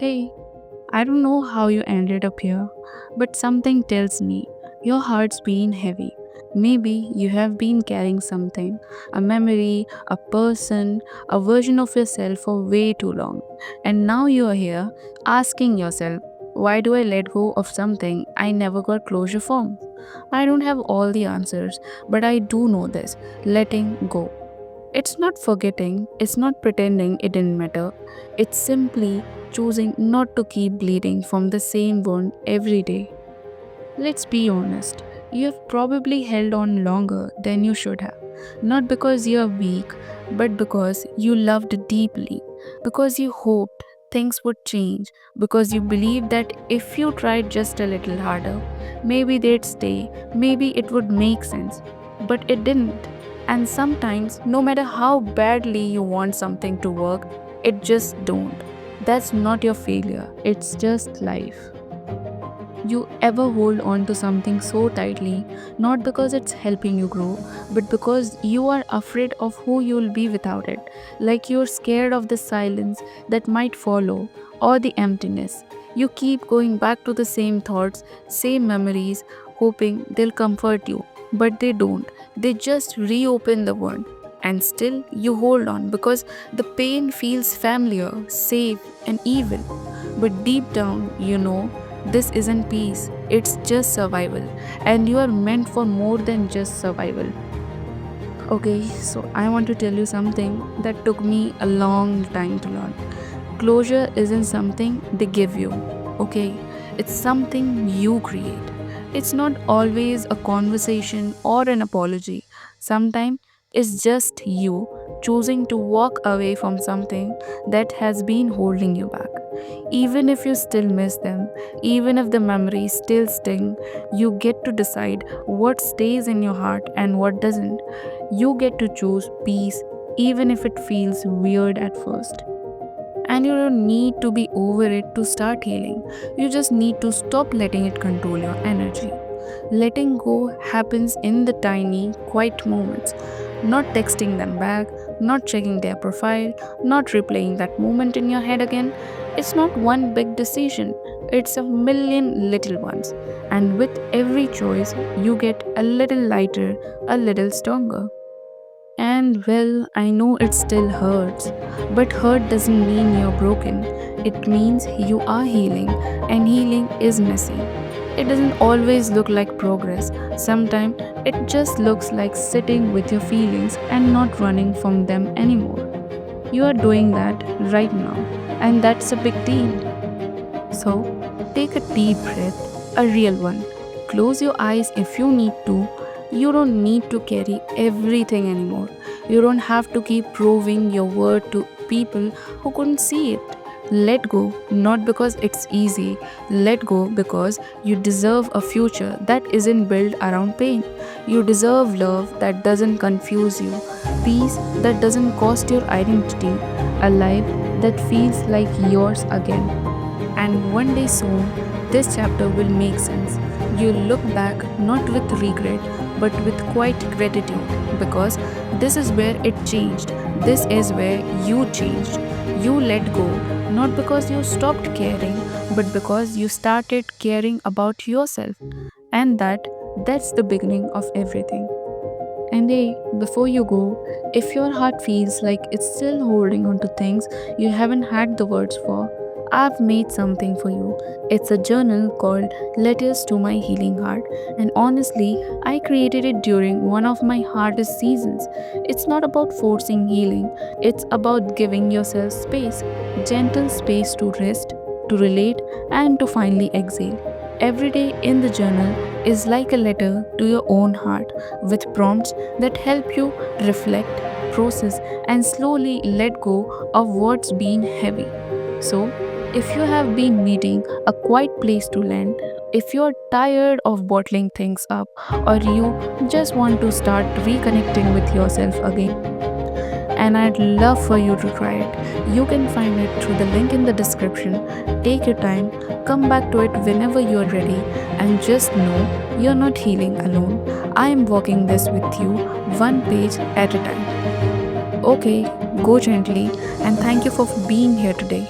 Hey, I don't know how you ended up here, but something tells me your heart's been heavy. Maybe you have been carrying something, a memory, a person, a version of yourself for way too long. And now you are here asking yourself, why do I let go of something I never got closure from? I don't have all the answers, but I do know this: letting go. It's not forgetting, it's not pretending it didn't matter. It's simply choosing not to keep bleeding from the same wound every day. Let's be honest, you have probably held on longer than you should have. Not because you are weak, but because you loved deeply, because you hoped things would change, because you believed that if you tried just a little harder, maybe they'd stay, maybe it would make sense. But it didn't. And sometimes, no matter how badly you want something to work, it just don't. That's not your failure, it's just life. You ever hold on to something so tightly, not because it's helping you grow, but because you are afraid of who you'll be without it. Like you're scared of the silence that might follow or the emptiness. You keep going back to the same thoughts, same memories, hoping they'll comfort you. But they don't. They just reopen the wound. And still, you hold on because the pain feels familiar, safe, and evil. But deep down, you know this isn't peace, it's just survival. And you are meant for more than just survival. Okay, so I want to tell you something that took me a long time to learn. Closure isn't something they give you, okay? It's something you create. It's not always a conversation or an apology. Sometimes it's just you choosing to walk away from something that has been holding you back. Even if you still miss them, even if the memories still sting, you get to decide what stays in your heart and what doesn't. You get to choose peace even if it feels weird at first. And you don't need to be over it to start healing. You just need to stop letting it control your energy. Letting go happens in the tiny, quiet moments. Not texting them back, not checking their profile, not replaying that moment in your head again. It's not one big decision, it's a million little ones. And with every choice, you get a little lighter, a little stronger. And well, I know it still hurts, but hurt doesn't mean you're broken. It means you are healing, and healing is messy. It doesn't always look like progress. Sometimes it just looks like sitting with your feelings and not running from them anymore. You are doing that right now, and that's a big deal. So, take a deep breath, a real one. Close your eyes if you need to. You don't need to carry everything anymore. You don't have to keep proving your word to people who couldn't see it. Let go, not because it's easy. Let go because you deserve a future that isn't built around pain. You deserve love that doesn't confuse you, peace that doesn't cost your identity, a life that feels like yours again. And one day soon, this chapter will make sense. You'll look back not with regret but with quite gratitude because this is where it changed. This is where you changed. You let go not because you stopped caring but because you started caring about yourself. And that's the beginning of everything. And hey, before you go, if your heart feels like it's still holding on to things you haven't had the words for, I've made something for you. It's a journal called Letters to My Healing Heart, and honestly, I created it during one of my hardest seasons. It's not about forcing healing, it's about giving yourself space, gentle space to rest, to relate, and to finally exhale. Every day in the journal is like a letter to your own heart with prompts that help you reflect, process, and slowly let go of what's been heavy. So, if you have been needing a quiet place to land, if you're tired of bottling things up, or you just want to start reconnecting with yourself again, and I'd love for you to try it. You can find it through the link in the description. Take your time, come back to it whenever you're ready, and just know you're not healing alone. I am walking this with you, one page at a time. Okay, go gently, and thank you for being here today.